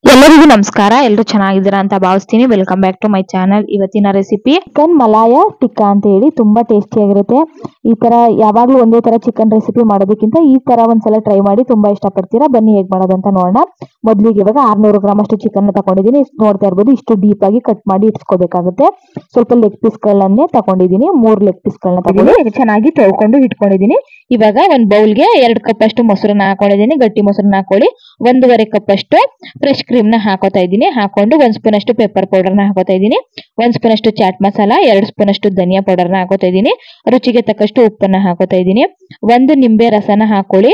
ಎಲ್ಲರಿಗೂ ನಮಸ್ಕಾರ. ಎಲ್ಲರೂ ಚೆನ್ನಾಗಿದ್ದೀರಾ ಅಂತ ಭಾವಿಸ್ತೀನಿ. Welcome back to my channel. ಇವತ್ತಿನ ರೆಸಿಪಿ ಚಿಕನ್ ಮಲಾಯ ಟಿಕ್ಕಾ ಅಂತ ಹೇಳಿ ತುಂಬಾ ಟೇಸ್ಟಿಯಾಗಿರುತ್ತೆ. ಈ ತರ ಯಾವಾಗ್ಲೂ ಒಂದೇ ತರ ಚಿಕನ್ ರೆಸಿಪಿ ಮಾಡೋದಕ್ಕಿಂತ ಈ ತರ ಒಂದ್ಸಲ ಟ್ರೈ ಮಾಡಿ ತುಂಬಾ ಇಷ್ಟಪಡ್ತೀರಾ. ಬನ್ನಿ ಹೇಗ್ ಮಾಡೋದಂತ ನೋಡೋಣ. ಮೊದಲಿಗೆ ಇವಾಗ 600 ಗ್ರಾಮ್ ಅಷ್ಟು ಚಿಕನ್ ತಗೊಂಡಿದ್ದೀನಿ. ನೋಡ್ತಾ ಇರ್ಬೋದು, ಇಷ್ಟು ಡೀಪ್ ಆಗಿ ಕಟ್ ಮಾಡಿ ಇಟ್ಕೋಬೇಕಾಗುತ್ತೆ. ಸ್ವಲ್ಪ ಲೆಗ್ ಪೀಸ್ ಗಳನ್ನೇ ತಗೊಂಡಿದ್ದೀನಿ. 3 ಲೆಗ್ ಪೀಸ್ ಗಳನ್ನ ತಗೊಂಡು ಚೆನ್ನಾಗಿ ತೊಳ್ಕೊಂಡು ಇಟ್ಕೊಂಡಿದ್ದೀನಿ. ಇವಾಗ ಒಂದ್ ಬೌಲ್ಗೆ 2 ಕಪ್ ಅಷ್ಟು ಮೊಸರನ್ನ ಹಾಕೊಂಡಿದ್ದೀನಿ. ಗಟ್ಟಿ ಮೊಸರನ್ನ ಹಾಕೊಳ್ಳಿ. 1.5 ಕಪ್ ಅಷ್ಟು ಫ್ರೆಶ್ ಕ್ರೀಮ್ ನ ಹಾಕೋತಾ ಇದ್ದೀನಿ. ಹಾಕೊಂಡು 1 ಸ್ಪೂನ್ ಅಷ್ಟು ಪೆಪ್ಪರ್ ಪೌಡರ್ ನ ಹಾಕೋತಾ ಇದ್ದೀನಿ. 1 ಸ್ಪೂನ್ ಅಷ್ಟು ಚಾಟ್ ಮಸಾಲ, 2 ಸ್ಪೂನ್ ಅಷ್ಟು ಧನಿಯಾ ಪೌಡರ್ ನ ಹಾಕೋತಾ ಇದ್ದೀನಿ. ರುಚಿಗೆ ತಕ್ಕಷ್ಟು ಉಪ್ಪನ್ನ ಹಾಕೋತಾ ಇದ್ದೀನಿ. 1 ನಿಂಬೆ ರಸನ ಹಾಕೊಳ್ಳಿ.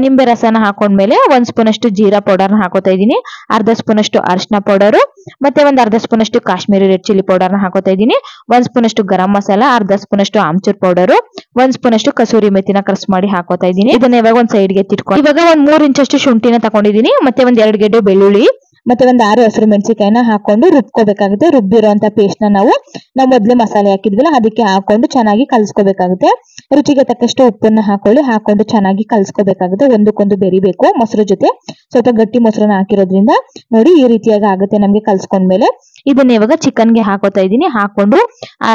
ನಿಂಬೆ ರಸನ ಹಾಕೊಂಡ್ಮೇಲೆ 1 ಸ್ಪೂನ್ ಅಷ್ಟು ಜೀರಾ ಪೌಡರ್ ನ ಹಾಕೋತಾ ಇದ್ದೀನಿ. ಅರ್ಧ ಸ್ಪೂನ್ ಅಷ್ಟು ಅರಿಶಿನ ಪೌಡರ್, ಮತ್ತೆ ಒಂದು ಅರ್ಧ ಸ್ಪೂನ್ ಅಷ್ಟು ಕಾಶ್ಮೀರಿ ರೆಡ್ ಚಿಲ್ಲಿ ಪೌಡರ್ ನ ಹಾಕೋತಾ ಇದ್ದೀನಿ. 1 ಸ್ಪೂನ್ ಅಷ್ಟು ಗರಂ ಮಸಾಲ, ಅರ್ಧ ಸ್ಪೂನ್ ಅಷ್ಟು ಆಮ್ಚೂರ್ ಪೌಡರ್, 1 ಸ್ಪೂನ್ ಅಷ್ಟು ಕಸೂರಿ ಮೆಥಿನ ಕ್ರಶ್ ಮಾಡಿ ಹಾಕೋತಾ ಇದ್ದೀನಿ. ಇದನ್ನ ಇವಾಗ ಒಂದ್ ಸೈಡ್ಗೆ ಎತ್ತಿಟ್ಕೊಂಡು ಇವಾಗ ಒಂದ್ 3 ಇಂಚಷ್ಟು ಶುಂಠಿನ ತಗೊಂಡಿದ್ದೀನಿ. ಮತ್ತೆ ಒಂದ್ 2 ಗೆಡ್ಡೆ ಬೆಳ್ಳುಳ್ಳಿ, ಮತ್ತೆ ಒಂದ್ 6 ಹಸಿರು ಮೆಣಸಿನಕಾಯಿನ ಹಾಕೊಂಡು ರುಬ್ಕೋಬೇಕಾಗುತ್ತೆ. ರುಬ್ಬಿರೋಂತ ಪೇಸ್ಟ್ ನಾವು ಮೊದ್ಲೇ ಮಸಾಲೆ ಹಾಕಿದ್ವಲ್ಲ ಅದಕ್ಕೆ ಹಾಕೊಂಡು ಚೆನ್ನಾಗಿ ಕಲ್ಸ್ಕೋಬೇಕಾಗುತ್ತೆ. ರುಚಿಗೆ ತಕ್ಕಷ್ಟು ಉಪ್ಪನ್ನ ಹಾಕೊಂಡು ಚೆನ್ನಾಗಿ ಕಲ್ಸ್ಕೋಬೇಕಾಗುತ್ತೆ. ಒಂದಕ್ಕೊಂದು ಬೆರಿಬೇಕು ಮೊಸರು ಜೊತೆ. ಸ್ವಲ್ಪ ಗಟ್ಟಿ ಮೊಸರನ್ನ ಹಾಕಿರೋದ್ರಿಂದ ನೋಡಿ ಈ ರೀತಿಯಾಗಿ ಆಗುತ್ತೆ ನಮ್ಗೆ ಕಲ್ಸ್ಕೊಂಡ್ಮೇಲೆ. ಇದನ್ನ ಇವಾಗ ಚಿಕನ್ ಗೆ ಹಾಕೋತಾ ಇದ್ದೀನಿ. ಹಾಕೊಂಡು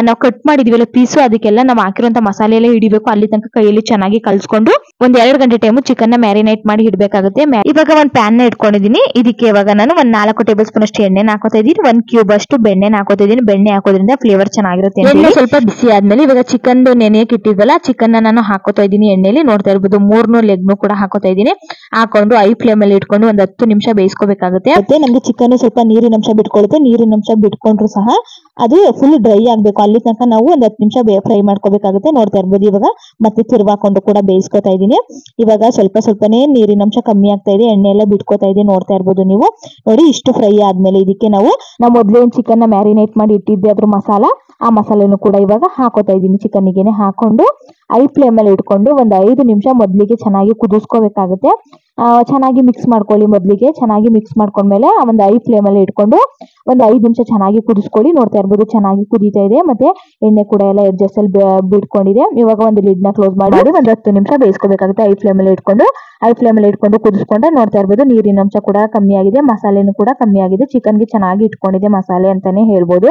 ನಾವು ಕಟ್ ಮಾಡಿದ್ವಿಲ್ಲ ಪೀಸು, ಅದಕ್ಕೆಲ್ಲ ನಾವು ಹಾಕಿರುವಂತ ಮಸಾಲೆ ಎಲ್ಲ ಹಿಡಿಬೇಕು. ಅಲ್ಲಿ ತನಕ ಕೈಯಲ್ಲಿ ಚೆನ್ನಾಗಿ ಕಲ್ಸ್ಕೊಂಡು ಒಂದ್ 2 ಗಂಟೆ ಟೈಮು ಚಿಕನ್ ನ ಮ್ಯಾರಿನೇಟ್ ಮಾಡಿ ಇಡಬೇಕಾಗುತ್ತೆ. ಇವಾಗ ಒಂದ್ ಪ್ಯಾನ್ ನ ಇಟ್ಕೊಂಡಿದ್ದೀನಿ. ಇದಕ್ಕೆ ಇವಾಗ ನಾನು ಒಂದ್ 4 ಟೇಬಲ್ ಸ್ಪೂನ್ ಅಷ್ಟು ಎಣ್ಣೆನ ಹಾಕೋತಾ ಇದ್ದೀನಿ. 1 ಕ್ಯೂಬ್ ಅಷ್ಟು ಬೆಣ್ಣೆನ ಹಾಕೋತಾ ಇದ್ದೀನಿ. ಬೆಣ್ಣೆ ಹಾಕೋದ್ರಿಂದ ಫ್ಲೇವರ್ ಚೆನ್ನಾಗಿರುತ್ತೆ. ಎಣ್ಣೆ ಸ್ವಲ್ಪ ಬಿಸಿ ಆದ್ಮೇಲೆ ಇವಾಗ ಚಿಕನ್ ನೆನೆಯಕ್ಕೆ ಇಟ್ಟಿದ್ವಲ್ಲ ಚಿಕನ್ ನಾನು ಹಾಕೋತಾ ಇದ್ದೀನಿ ಎಣ್ಣೆಲಿ. ನೋಡ್ತಾ ಇರ್ಬೋದು 3 ಲೆಗ್ನು ಕೂಡ ಹಾಕೋತಾ ಇದ್ದೀನಿ. ಹಾಕೊಂಡು ಐ ಫ್ಲೇಮ್ ಅಲ್ಲಿ ಇಟ್ಕೊಂಡು ಒಂದ್ 10 ನಿಮಿಷ ಬೇಯಿಸ್ಕೋಬೇಕಾಗುತ್ತೆ. ಮತ್ತೆ ನಮ್ಗೆ ಚಿಕನ್ ಸ್ವಲ್ಪ ನೀರಿನ ಅಂಶ ಬಿಟ್ಕೊಳ್ಳುತ್ತೆ. ನೀರಿನ ಅಂಶ ಬಿಟ್ಕೊಂಡ್ರು ಸಹ ಅದು ಫುಲ್ ಡ್ರೈ ಆಗ್ಬೇಕು. ಅಲ್ಲಿ ತನಕ ನಾವು ಒಂದ್ 10 ನಿಮಿಷ ಫ್ರೈ ಮಾಡ್ಕೋಬೇಕಾಗುತ್ತೆ. ನೋಡ್ತಾ ಇರ್ಬೋದು ಇವಾಗ ಮತ್ತೆ ತಿರ್ವಾಕೊಂಡು ಕೂಡ ಬೇಯಿಸ್ಕೊತಾ ಇದ್ದೀನಿ. ಇವಾಗ ಸ್ವಲ್ಪನೇ ನೀರಿನ ಅಂಶ ಕಮ್ಮಿ ಆಗ್ತಾ ಇದೆ. ಎಣ್ಣೆ ಎಲ್ಲ ಬಿಟ್ಕೋತಾ ಇದೆ. ನೋಡ್ತಾ ಇರ್ಬೋದು ನೀವು. ನೋಡಿ ಇಷ್ಟು ಫ್ರೈ ಆದ್ಮೇಲೆ ಇದಕ್ಕೆ ನಾವು ಮೊದ್ಲೇ ಚಿಕನ್ ನ ಮ್ಯಾರಿನೇಟ್ ಮಾಡಿ ಇಟ್ಟಿದ್ದೆ ಅದ್ರ ಮಸಾಲ, ಆ ಮಸಾಲೆನೂ ಕೂಡ ಇವಾಗ ಹಾಕೋತಾ ಇದ್ದೀನಿ. ಚಿಕನ್ನಿಗೆನೆ ಹಾಕೊಂಡು ಐ ಫ್ಲೇಮ್ ಅಲ್ಲಿ ಇಟ್ಕೊಂಡು ಒಂದ್ 5 ನಿಮಿಷ ಮೊದ್ಲಿಗೆ ಚೆನ್ನಾಗಿ ಕುದಿಸ್ಕೋಬೇಕಾಗುತ್ತೆ. ಚೆನ್ನಾಗಿ ಮಿಕ್ಸ್ ಮಾಡ್ಕೊಳ್ಳಿ. ಮೊದ್ಲಿಗೆ ಚೆನ್ನಾಗಿ ಮಿಕ್ಸ್ ಮಾಡ್ಕೊಂಡ್ಮೇಲೆ ಒಂದ್ ಐ ಫ್ಲೇಮ್ ಅಲ್ಲಿ ಇಟ್ಕೊಂಡು ಒಂದ್ 5 ನಿಮಿಷ ಚೆನ್ನಾಗಿ ಕುದಿಸ್ಕೊಳ್ಳಿ. ನೋಡ್ತಾ ಇರ್ಬೋದು ಚೆನ್ನಾಗಿ ಕುದೀತಾ ಇದೆ. ಮತ್ತೆ ಎಣ್ಣೆ ಕೂಡ ಎಲ್ಲ ಎಡ್ಜಸ್ ಅಲ್ಲಿ ಬಿಟ್ಕೊಂಡಿದೆ. ಇವಾಗ ಒಂದು ಲಿಡ್ ನ ಕ್ಲೋಸ್ ಮಾಡಿ ಒಂದ್ 10 ನಿಮಿಷ ಬೇಯಿಸ್ಕೋಬೇಕಾಗುತ್ತೆ. ಐ ಫ್ಲೇಮ್ ಅಲ್ಲಿ ಇಟ್ಕೊಂಡು ಕುದಿಸ್ಕೊಂಡ್ರೆ ನೋಡ್ತಾ ಇರ್ಬೋದು ನೀರಿನ ಅಂಶ ಕೂಡ ಕಮ್ಮಿ ಆಗಿದೆ, ಮಸಾಲೆನೂ ಕೂಡ ಕಮ್ಮಿ ಆಗಿದೆ. ಚಿಕನ್ ಗೆ ಚೆನ್ನಾಗಿ ಇಟ್ಕೊಂಡಿದೆ ಮಸಾಲೆ ಅಂತಾನೆ ಹೇಳ್ಬೋದು.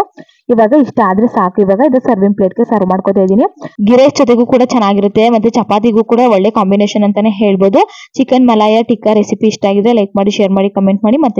ಇವಾಗ ಇಷ್ಟ ಆದ್ರೆ ಸಾಕು. ಇವಾಗ ಇದು ಸರ್ವಿಂಗ್ ಪ್ಲೇಟ್ ಗೆ ಸರ್ವ್ ಮಾಡ್ಕೋತಾ ಇದ್ದೀನಿ. ಗೀ ರೈಸ್ ಜೊತೆಗೂ ಕೂಡ ಚೆನ್ನಾಗಿರುತ್ತೆ, ಮತ್ತೆ ಚಪಾತಿಗೂ ಕೂಡ ಒಳ್ಳೆ ಕಾಂಬಿನೇಷನ್ ಅಂತಾನೆ ಹೇಳ್ಬೋದು. ಚಿಕನ್ ಮಲಾಯ ಟಿಕ್ಕಾ ರೆಸಿಪಿ ಇಷ್ಟ ಆಗಿದ್ರೆ ಲೈಕ್ ಮಾಡಿ, ಶೇರ್ ಮಾಡಿ, ಕಮೆಂಟ್ ಮಾಡಿ. ಮತ್ತೆ